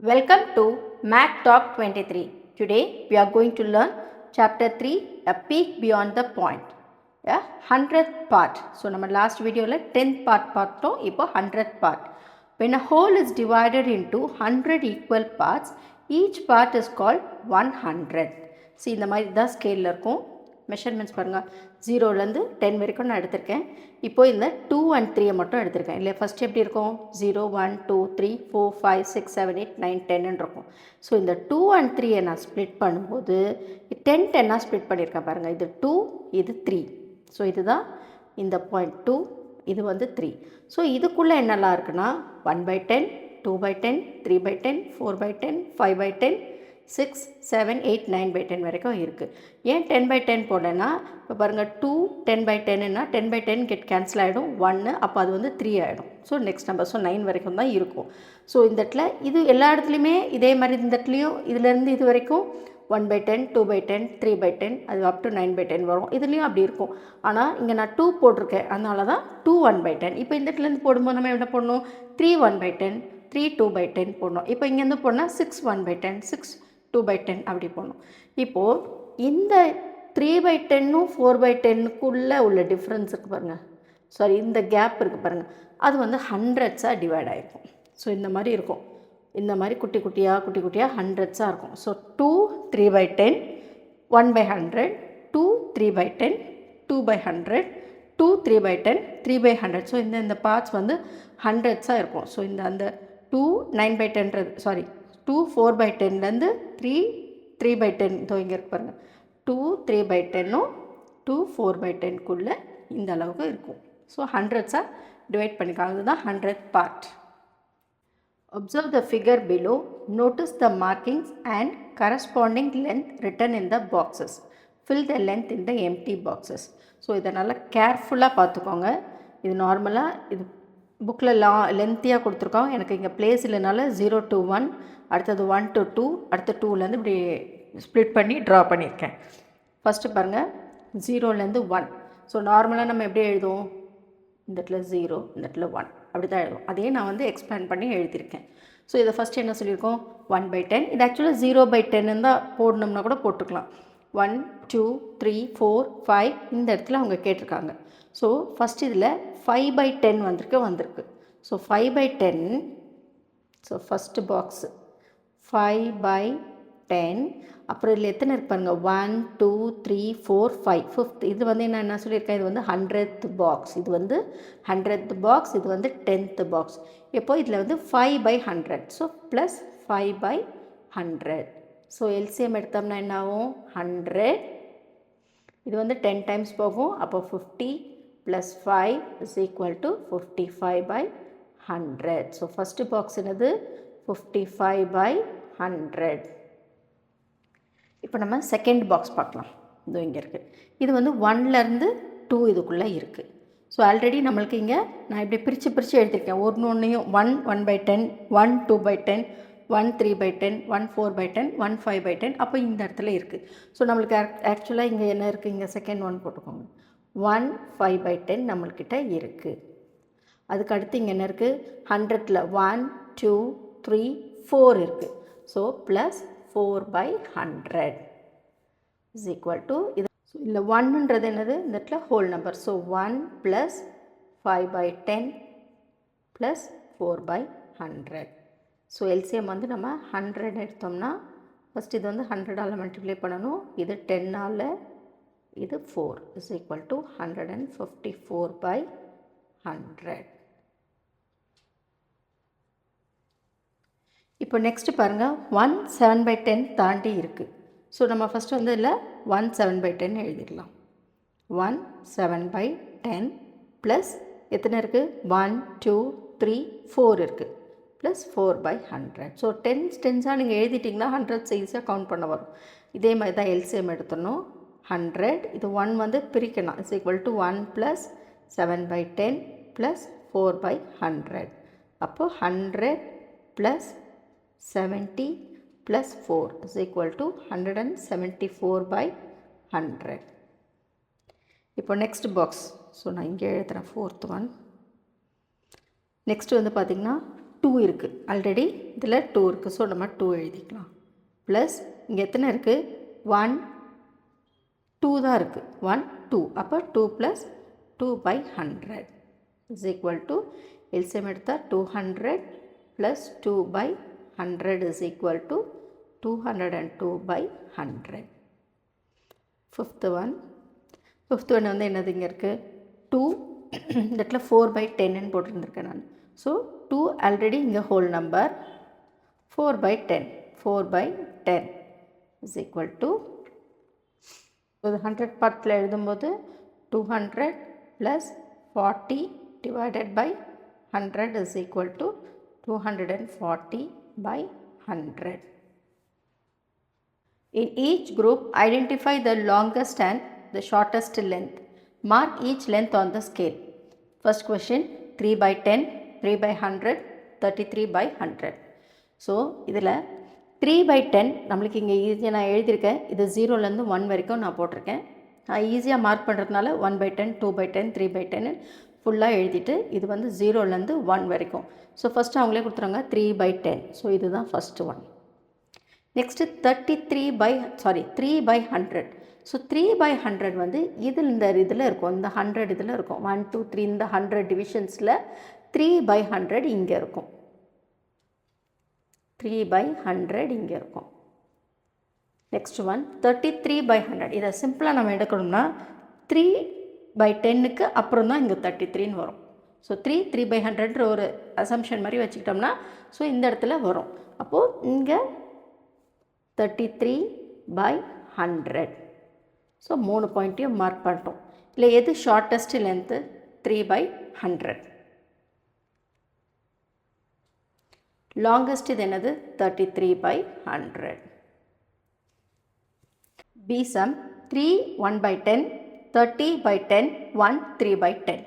Welcome to Mac Talk 23. Today we are going to learn Chapter 3, A Peek Beyond the Point. 100th part. So, நம்ம last video 10th part பார்த்தோம். இப்போ 100th part. When a whole is divided into 100 equal parts, each part is called 100th. See, இந்த மாதிரி தான் ஸ்கேலில் இருக்கும். Measurements பாருங்கள், 0லேருந்து 10 வரைக்கும் நான் எடுத்திருக்கேன். இப்போது இந்த 2 and 3 மட்டும் எடுத்திருக்கேன் இல்லையா. ஃபஸ்ட்டு எப்படி இருக்கும், 0 1 2 3 4 5 6 7 8 9 10 இருக்கும். ஸோ இந்த 2 and 3 நான் ஸ்ப்ளிட் பண்ணும்போது 10 10 ஸ்ப்ளிட் பண்ணியிருக்கேன் பாருங்கள். இது 2, இது 3. ஸோ இதுதான் இந்த பாயிண்ட் 2, இது வந்து 3. ஸோ இதுக்குள்ளே என்னெல்லாம் இருக்குன்னா 1/10, 2/10, 3/10, 4/10, 5/10, 6 7 8 9/10 வரைக்கும் இருக்குது. ஏன் 10/10 போடனா, இப்போ பாருங்கள் 2 10/10ன்னா 10/10 கெட் கேன்சல் ஆகிடும் 1, அப்போ அது வந்து 3 ஆகிடும். ஸோ நெக்ஸ்ட் நம்பர், ஸோ 9 வரைக்கும் தான் இருக்கும். ஸோ இந்த இடத்துல இது எல்லா இடத்துலையுமே இதே மாதிரி, இந்த இடத்துலையும் இதுலேருந்து இது வரைக்கும் 1/10, 2/10, 3/10, அது அப் டு 9/10 வரும். இதுலேயும் அப்படி இருக்கும். ஆனால் இங்கே நான் 2 போட்டிருக்கேன், அதனால தான் 2 1/10. இப்போ இந்த இடத்துலேருந்து போடும்போது நம்ம என்ன பண்ணணும், 3 1/10, 3 2/10 போடணும். இப்போ இங்கேருந்து போனால் 6 1/10, 6 2/10 அப்படி போடணும். இப்போது இந்த 3/10ம் 4/10க்குள்ளே உள்ள டிஃப்ரென்ஸ் இருக்குது பாருங்கள், சாரி இந்த கேப் இருக்குது பாருங்கள், அது வந்து ஹண்ட்ரட்ஸாக டிவைட் ஆகிருக்கும். ஸோ இந்த மாதிரி இருக்கும், இந்த மாதிரி குட்டி குட்டியாக ஹண்ட்ரட்ஸாக இருக்கும். ஸோ 2 3/10, 1/100, 2 3/10, 2/100, 2 3/10, 3/100. ஸோ இந்த பார்ட்ஸ் வந்து ஹண்ட்ரட்ஸாக இருக்கும். ஸோ இந்த அந்த 2 9/10, சாரி 2 4/10லேருந்து 3 3/10 இங்கே இருக்கு பாருங்கள், 2 3/10ம் 2 4/10க்குள்ளே இந்த அளவுக்கு இருக்கும். ஸோ ஹண்ட்ரட்ஸாக டிவைட் பண்ணிக்காங்க. இதுதான் 100th part. Observe the figure below. Notice the markings and corresponding length written in the boxes. Fill the length in the empty boxes. So இதை நல்லா கேர்ஃபுல்லாக பார்த்துக்கோங்க. இது நார்மலாக இது புக்கில் லென்த்தியாக கொடுத்துருக்கோம். எனக்கு இங்கே பிளேஸ் இல்லைனால 0 to 1, அடுத்தது 1 to 2, அடுத்த 2லேருந்து இப்படி ஸ்ப்ளிட் பண்ணி ட்ரா பண்ணியிருக்கேன். ஃபஸ்ட்டு பாருங்கள், 0லேருந்து 1. ஸோ நார்மலாக நம்ம எப்படி எழுதுவோம், இந்த இடத்துல 0, இந்த இடத்துல 1 அப்படி தான் எழுதுவோம். அதையே நான் வந்து எக்ஸ்பேண்ட் பண்ணி எழுதியிருக்கேன். ஸோ இதை ஃபஸ்ட்டு என்ன சொல்லியிருக்கோம், 1/10. இது ஆக்சுவலாக 0/10 தான் போடணும்னா கூட போட்டுக்கலாம். 1 2 3 4 5 இந்த இடத்துல அவங்க கேட்டிருக்காங்க. ஸோ ஃபஸ்ட் இதில் 5/10 வந்திருக்கு. So 5/10, so first box 5/10. அப்புறம் இதில் எத்தனை இருக்கு பாருங்கள், 1 2 3 4 5 5th. இது வந்து என்ன சொல்லியிருக்கேன், இது வந்து 100th பாக்ஸ், இது வந்து 100th பாக்ஸ், இது வந்து 10th பாக்ஸ். எப்போ இதில் வந்து 5/100, ஸோ ப்ளஸ் 5/100. ஸோ எல்சிஎம் எடுத்தோம்னா என்ன ஆகும், 100. இது வந்து 10 டைம்ஸ் போகும், அப்போ 50 plus 5 is equal to 55/100. So first box என்னது, 55/100. இப்போ நம்ம செகண்ட் பாக்ஸ் பார்க்கலாம். இது இங்கே இருக்குது. இது வந்து 1லேருந்து 2 இதுக்குள்ளே இருக்குது. ஸோ ஆல்ரெடி நம்மளுக்கு இங்கே நான் இப்படி பிரித்து எழுதியிருக்கேன். ஒன்றையும் 1 1/10, 1 2/10, 1 3/10, 1 4/10, 1 5/10, அப்போ இந்த இடத்துல இருக்குது. ஸோ நம்மளுக்கு ஆக்சுவலாக இங்கே என்ன இருக்குது, இங்கே செகண்ட் 1 போட்டுக்கோங்க, 1 5/10 நம்மள்கிட்ட இருக்குது. அதுக்கு அடுத்து இங்கே என்ன இருக்குது, 100ல் 1 2 3 4 இருக்குது. So plus 4/100 is equal to இது. ஸோ இல்லை 1ன்றது என்னது, இந்த இடத்துல whole number. So 1 plus 5/10 plus 4/100. So LCM வந்து நம்ம 100 எடுத்தோம்னா, ஃபஸ்ட் இது வந்து 100ஆல் மல்டிப்ளை பண்ணணும், இது 10ஆல், இது 4 இஸ் ஈக்குவல் டு 154/100. இப்போ நெக்ஸ்ட்டு பாருங்கள், 1 7/10 தாண்டி இருக்குது. ஸோ நம்ம ஃபஸ்ட்டு வந்து இதில் 1 7/10 எழுதிடலாம். 1 7/10 ப்ளஸ் எத்தனை இருக்குது, 1 2 3 4 இருக்குது, ப்ளஸ் 4/100. ஸோ 10s நீங்கள் எழுதிட்டிங்கன்னா 100 ஈஸியாக கவுண்ட் பண்ண வரும். இதே மாதிரி தான் எல்சிஎம் எடுத்துடணும். 100, இது 1 வந்து பிரிக்கணும், is equal to 1 plus 7/10 plus 4/100. அப்போது 100 plus 70 plus 4 is equal to 174/100. இப்போ நெக்ஸ்ட் பாக்ஸ், ஸோ நான் இங்கே எழுதுகிறேன் 4th 1. நெக்ஸ்ட் வந்து பார்த்திங்கன்னா 2 இருக்குது, ஆல்ரெடி இதில் 2 இருக்குது. ஸோ நம்ம 2 எழுதிக்கலாம். ப்ளஸ் இங்கே எத்தனை இருக்குது? 1 2 தான் இருக்குது. 1 2, அப்போ 2 + 2 by 100 is equal to LCM எடுத்தால் 200 + 2 by 100 is equal to 202 by 100. Fifth one வந்து என்னது இங்கே இருக்குது? 2 இந்த இடத்துல 4 by 10 போட்டிருந்திருக்கேன் நான். ஸோ 2 ஆல்ரெடி இங்கே whole number, 4 by 10 is equal to, இது 100 பார்ட்டில் எழுதும்போது 200 + 40 divided by 100 is equal to 240 by 100. In each group, identify the longest and the shortest length. Mark each length on the scale. First question, 3 by 10, 3 by 100, 33 by 100. So இதில் 3 by 10 நம்மளுக்கு இங்கே ஈஸியாக நான் எழுதியிருக்கேன். இது 0லேருந்து 1 வரைக்கும் நான் போட்டிருக்கேன். நான் ஈஸியாக மார்க் பண்ணுறதுனால 1 by 10, 2 by 10, 3 by 10 ஃபுல்லாக எழுதிட்டு இது வந்து 0லேருந்து 1 வரைக்கும். ஸோ ஃபஸ்ட்டு அவங்களே கொடுத்துருவாங்க 3 by 10. ஸோ இதுதான் first one. Next 3 by 100. So 3 by 100 வந்து இந்த இதில் இருக்கும், இந்த 100 இதில் இருக்கும். 1 2 3 இந்த 100 டிவிஷன்ஸில் 3 by 100 இங்கே இருக்கும். 3 by 100 இங்கே இருக்கும். Next one 33 by 100. இதை சிம்பிளாக நம்ம எடுக்கணும்னா 3 by 10க்கு அப்புறம் தான் இங்கே 33ன்னு வரும். ஸோ 3 by 100 ஒரு அசம்ஷன் மாதிரி வச்சுக்கிட்டோம்னா ஸோ இந்த இடத்துல வரும். அப்போது இங்கே 33 by 100. ஸோ 3 பாயிண்ட்டையும் மார்க் பண்ணிட்டோம். இல்லை எது ஷார்ட்டஸ்ட் லென்த்து? 3 by 100. லாங்கஸ்ட் இது என்னது? 33 by 100. B sum 3 1 by 10, 30 by 10, 1 3 by 10.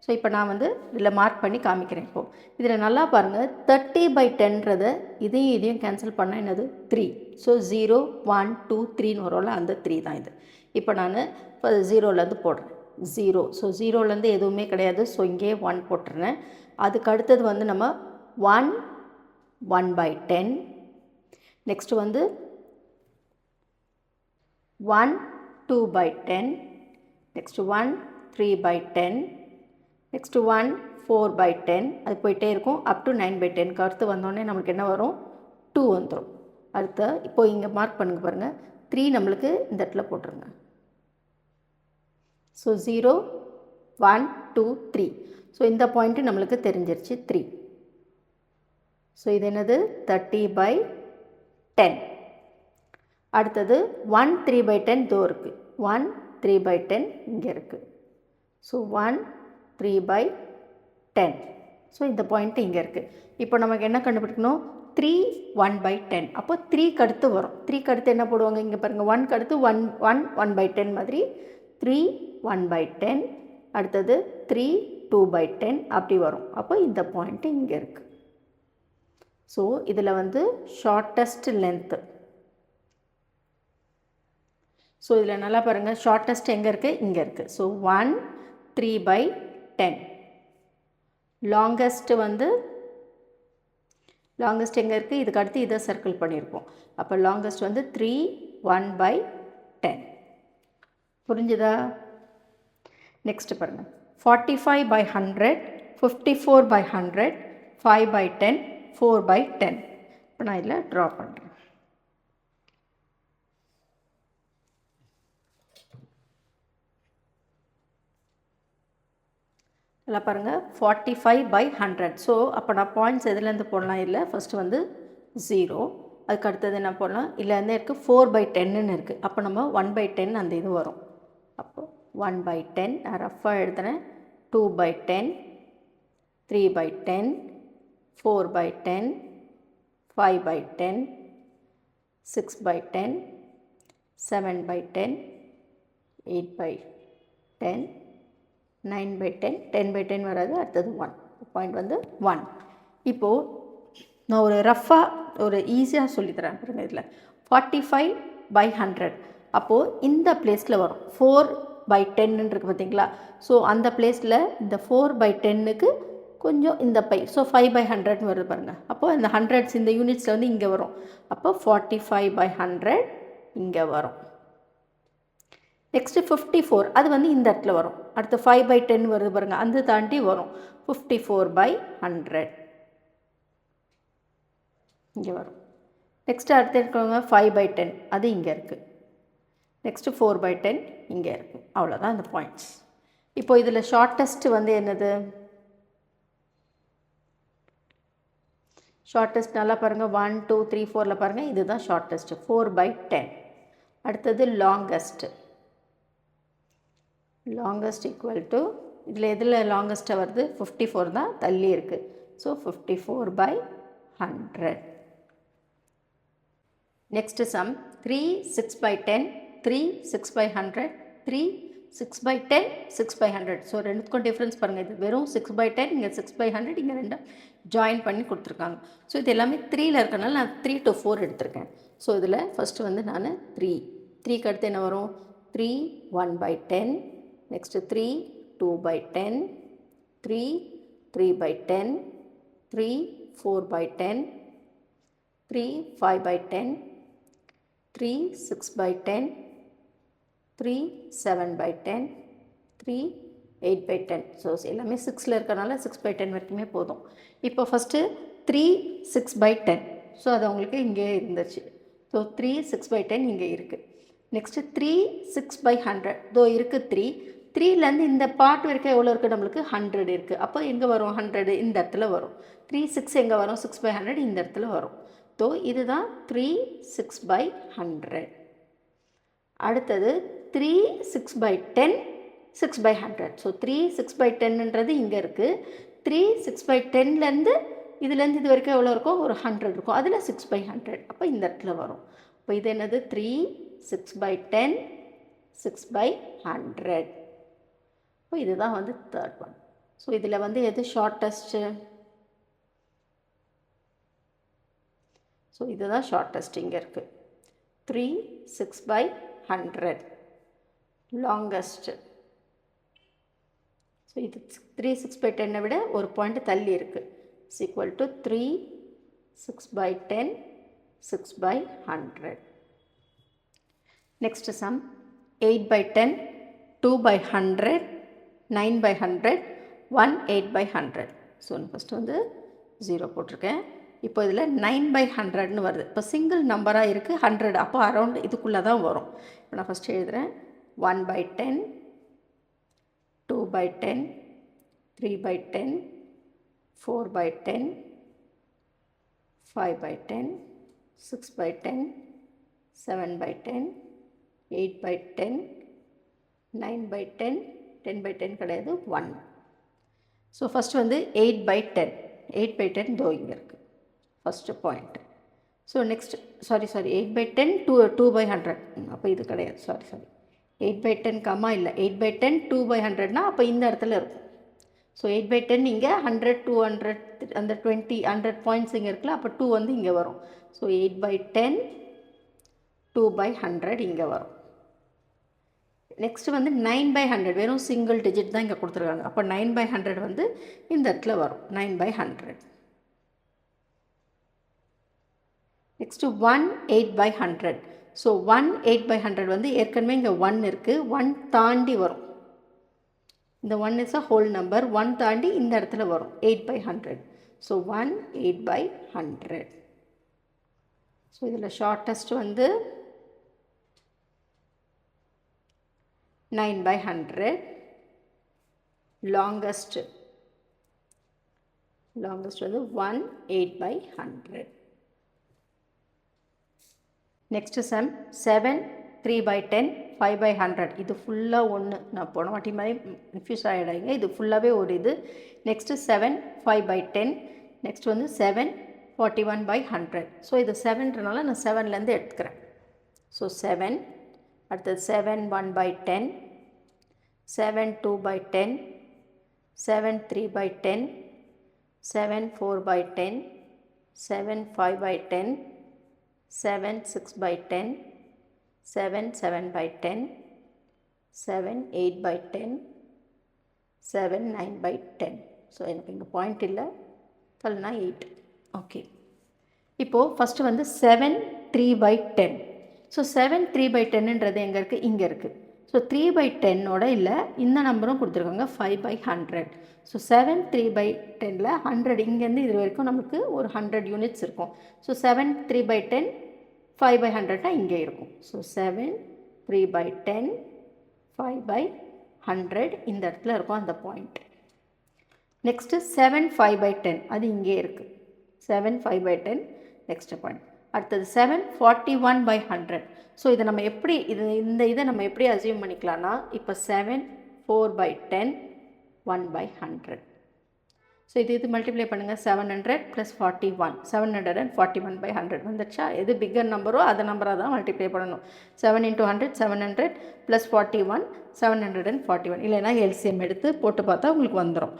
So இப்போ நான் வந்து இதில் மார்க் பண்ணி காமிக்கிறேன். இப்போது இதில் நல்லா பாருங்கள், 30 by 10ன்றதை இதையும் கேன்சல் பண்ணால் என்னது? 3. ஸோ 0 1 2 3ன்னு வரும்ல, அந்த 3 தான் இது. இப்போ நான் இப்போ 0லேருந்து போடுறேன் 0. ஸோ 0லேருந்து எதுவுமே கிடையாது. ஸோ இங்கே 1 போட்டுறேன். அதுக்கு அடுத்தது வந்து நம்ம 1 by 10. நெக்ஸ்ட்டு வந்து 1 2 by 10. Next 1 3 by 10. Next 1 4 by 10. அது போயிட்டே இருக்கும் அப் டு 9 by 10. அடுத்து வந்தோடனே நம்மளுக்கு என்ன வரும்? 2 வந்துடும். அடுத்து இப்போ இங்கே மார்க் பண்ணுங்க பாருங்கள், 3 நம்மளுக்கு இந்த இடத்துல போட்டுருங்க. ஸோ 0 1 2 3. ஸோ இந்த பாயிண்ட்டு நம்மளுக்கு தெரிஞ்சிருச்சு 3. ஸோ இது என்னது? 30 by 10. அடுத்தது 1 3 by 10 தோ இருக்குது. 1 3 by 10 இங்கே இருக்குது. So 1 3 by 10. ஸோ இந்த பாயிண்ட்டு இங்கே இருக்குது. இப்போ நமக்கு என்ன கண்டுபிடிக்கணும்? 3 1 by 10. அப்போ 3க்கு அடுத்து வரும். 3க்கு அடுத்து என்ன போடுவாங்க? இங்கே பாருங்கள், 1க்கு அடுத்து 1 by 10 மாதிரி 3 1 by 10. அடுத்தது 3 2 by 10 அப்படி வரும். அப்போ இந்த பாயிண்ட்டு இங்கே இருக்குது. ஸோ இதில் வந்து ஷார்ட்டஸ்ட் லென்த்து. ஸோ இதில் நல்லா பாருங்கள், ஷார்ட்டஸ்ட் எங்கே இருக்குது? இங்கே இருக்குது. So 1 3 by 10. லாங்கஸ்ட்டு வந்து லாங்கஸ்ட் எங்கே இருக்குது? இதுக்கு அடுத்து இதை சர்க்கிள் பண்ணியிருக்கோம். அப்போ லாங்கஸ்ட் வந்து 3 1 by 10. புரிஞ்சுதா? நெக்ஸ்ட்டு பாருங்கள், 45 by 100, 54 by 100, 5 by 10, 4 by 10. இப்போ நான் இதில் ட்ரா பண்ணுறேன். நல்லா பாருங்கள், 45 by 100. ஸோ அப்போ நான் பாயிண்ட்ஸ் எதுலேருந்து போடலாம்? இல்லை ஃபஸ்ட்டு வந்து 0. அதுக்கு அடுத்தது என்ன போடலாம்? இல்லை வந்து இருக்குது 4 by 10ன்னு இருக்குது. அப்போ நம்ம 1 by 10 அந்த இது வரும். அப்போது 1 by 10 நான் ரஃபாக எழுதுகிறேன். 2 by 10, 3 by 10, 4 by 10, 5 by 10, 6 by 10, 7 by 10, 8 by 10, 9 by 10, 10 by 10 வராது. அடுத்தது 1. பாயிண்ட் வந்து 1. இப்போது நான் ஒரு ரஃபாக ஒரு ஈஸியாக சொல்லித்தரேன் பாருங்கள். இதில் 45 by 100. அப்போது இந்த பிளேஸில் வரும் 4 by 10 இருக்குது பார்த்தீங்களா? ஸோ அந்த பிளேஸில் இந்த 4 by 10க்கு கொஞ்சம் இந்த பை. ஸோ 5/100 வருது பாருங்கள். அப்போது இந்த ஹண்ட்ரட்ஸ் இந்த யூனிட்ஸில் வந்து இங்கே வரும். அப்போ 45/100 இங்கே வரும். நெக்ஸ்ட்டு 54 அது வந்து இந்த இடத்துல வரும். அடுத்து 5/10 வருது பாருங்கள், அந்த தாண்டி வரும். 54/100 இங்கே வரும். நெக்ஸ்ட்டு அடுத்து இருக்கவங்க 5/10 அது இங்கே இருக்குது. நெக்ஸ்ட்டு 4/10 இங்கே இருக்குது. அவ்வளோதான் இந்த பாயிண்ட்ஸ். இப்போ இதில் ஷார்ட்டஸ்ட்டு வந்து என்னது? ஷார்ட்டஸ்ட் நல்லா பாருங்கள். 1 2 3 4ல் பாருங்கள், இதுதான் ஷார்ட்டஸ்ட்டு 4/10. அடுத்தது லாங்கஸ்ட்டு. லாங்கஸ்ட் ஈக்குவல் டு இதில் எதில் லாங்கஸ்ட்டாக வருது? 54 தான் தள்ளி இருக்குது. ஸோ 54/100. Next sum 3 6/10 3 6/100 3 6/10 6/100. ஸோ ரெண்டுத்துக்கும் டிஃப்ரென்ஸ் பாருங்கள். இது வெறும் 6/10, இங்கே 6/100, இங்கே ரெண்டும் ஜாயின் பண்ணி கொடுத்துருக்காங்க. ஸோ இது எல்லாமே 3ல் இருக்கனால நான் 3 to 4 எடுத்திருக்கேன். ஸோ இதில் ஃபஸ்ட்டு வந்து நான் 3க்கு அடுத்து என்ன வரும்? 3 1/10, நெக்ஸ்ட்டு 3 2/10, 3 3/10, 3 4/10, 3 5/10, 3 6/10, 3 7/10, 3 8/10. ஸோ எல்லாமே 6ல் இருக்கனால 6/10 வரைக்குமே போதும். இப்போ ஃபஸ்ட்டு 3 6/10. ஸோ அது அவங்களுக்கு இங்கே இருந்துச்சு. ஸோ 3 6/10 இங்கே இருக்குது. நெக்ஸ்ட்டு 3 6/100 இதோ இருக்குது 3லேருந்து இந்த பார்ட் வரைக்கும் எவ்வளோ இருக்குது? நம்மளுக்கு 100 இருக்குது. அப்போ எங்கே வரும்? 100 இந்த இடத்துல வரும். 3 6 எங்கே வரும்? 6/100 இந்த இடத்துல வரும். ஸோ இதுதான் 3 6/100. அடுத்தது 3 6/10 6/100. ஸோ 3 6/10ன்றது இங்கே இருக்குது. 3 6/10லேருந்து இதுலேருந்து இது வரைக்கும் எவ்வளோ இருக்கும்? ஒரு 100 இருக்கும். அதில் 6/100 அப்போ இந்த இடத்துல வரும். இப்போ இது என்னது? 3 6/10 6/100. இப்போ இதுதான் வந்து தேர்ட் ஒன். ஸோ இதில் வந்து எது ஷார்ட்டஸ்ட்டு? ஸோ இதுதான் ஷார்ட்டஸ்ட் இங்கே இருக்குது. 3 6/100 லாங்கஸ்ட்டு. ஸோ இது 3 6/10 விட ஒரு பாயிண்ட் தள்ளி இருக்குது. Is equal to 3 6/10 6/100. Next sum 8/10 2/100 9/100 1 8/100. So first வந்து 0 போட்டிருக்கேன். இப்போ இதில் 9/100ன்னு வருது. இப்போ சிங்கிள் நம்பராக இருக்குது 100. அப்போ அரௌண்ட் இதுக்குள்ளே தான் வரும். இப்போ நான் ஃபஸ்ட்டு எழுதுகிறேன். 1/10 2/10 3/10 4/10 5/10 6/10 7/10 8/10 9/10 10/10 கிடையாது 1. ஸோ ஃபஸ்ட்டு வந்து 8/10 8/10 தோ இங்கே இருக்குது first point. So next sorry 8/10 2/100. அப்போ இது கிடையாது. சாரி 8/10 கம்மா இல்லை 8/10 2/100னா அப்போ இந்த இடத்துல இருக்கும். ஸோ 8/10 இங்கே 100 200 அந்த 20 100 பாயிண்ட்ஸ் இங்கே இருக்குல்ல, அப்போ 2 வந்து இங்கே வரும். ஸோ 8/10 2/100 இங்கே வரும். நெக்ஸ்ட்டு வந்து 9/100 வெறும் சிங்கிள் டிஜிட் தான் இங்கே கொடுத்துருக்காங்க. அப்போ 9/100 வந்து இந்த இடத்துல வரும். 9/100. நெக்ஸ்ட்டு 1 8/100. ஸோ 1 8/100 வந்து ஏற்கனவே இங்கே 1 இருக்குது. 1 தாண்டி வரும். இந்த 1 இஸ் அ ஹோல் நம்பர். 1 தாண்டி இந்த இடத்துல வரும் 8/100. ஸோ 1 8/100. ஸோ இதில் ஷார்ட்டஸ்ட் வந்து 9/100. லாங்கஸ்ட் வந்து 1 8/100. Next sum 7 3/10 5/100. இது ஃபுல்லாக ஒன்று. நான் போன வாட்டி மாதிரி கன்ஃபியூஸ் ஆகிடாங்க. இது ஃபுல்லாகவே ஒரு இது. நெக்ஸ்ட்டு 7 5/10. நெக்ஸ்ட் வந்து 7 41/100. ஸோ இது 7ன்றனால நான் 7லேருந்து எடுத்துக்கிறேன். ஸோ 7 அடுத்தது 7 1/10 7 2/10 7 3/10 7 4/10 7 5/10 7 6/10 7 7/10 7 8/10 7 9/10. ஸோ எனக்கு இங்கே பாயிண்ட் இல்லை, 8. ஓகே, இப்போது ஃபஸ்ட்டு வந்து 7 3/10. ஸோ 7 3/10ன்றது எங்கே இருக்குது? இங்கே இருக்குது. ஸோ 3/10ஓட இல்லை, இந்த நம்பரும் கொடுத்துருக்காங்க 5/100. ஸோ 7 3/10ல் 100 இங்கேருந்து இது வரைக்கும் நமக்கு ஒரு 100 யூனிட்ஸ் இருக்கும். ஸோ 7 3/10 5/100 இங்கே இருக்கும். ஸோ 7 3/10 5/100 இந்த இடத்துல இருக்கும் அந்த பாயிண்ட். நெக்ஸ்ட்டு 7 5/10 அது இங்கே இருக்குது. 7 5/10 நெக்ஸ்ட் பாயிண்ட். அடுத்தது 7 41/100. ஸோ இதை நம்ம எப்படி இதை நம்ம எப்படி அசியூம் பண்ணிக்கலாம்னா, இப்போ 7 4/10 1/100. ஸோ இது மல்டிப்ளை பண்ணுங்கள். 700 + 41 741/100 வந்துடுச்சா? எது பிக்கர் நம்பரோ அதை நம்பராக தான் மல்டிப்ளை பண்ணணும். 7 × 100 700 + 41 741. இல்லைன்னா எல்சிஎம் எடுத்து போட்டு பார்த்தா உங்களுக்கு வந்துடும்.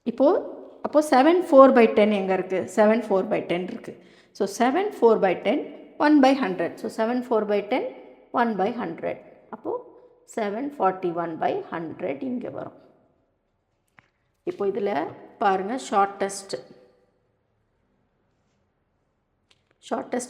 அப்போது 7 4/10 எங்கே இருக்குது? 7 4/10 இருக்குது. ஸோ 7 4/10 1/100. ஸோ 7 4/10 1/100. அப்போது 741/100 இங்கே வரும். இப்போ இதில் பாருங்கள், ஷார்ட்டஸ்ட்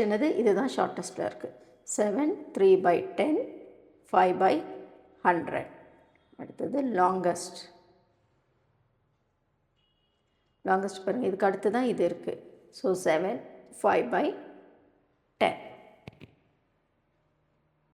என்னது? இதுதான் ஷார்ட்டஸ்ட்டில் இருக்குது. 7 3/10 5/100. அடுத்தது லாங்கஸ்ட் பாருங்கள், இதுக்கு அடுத்து தான் இது இருக்குது. ஸோ 7 5/100.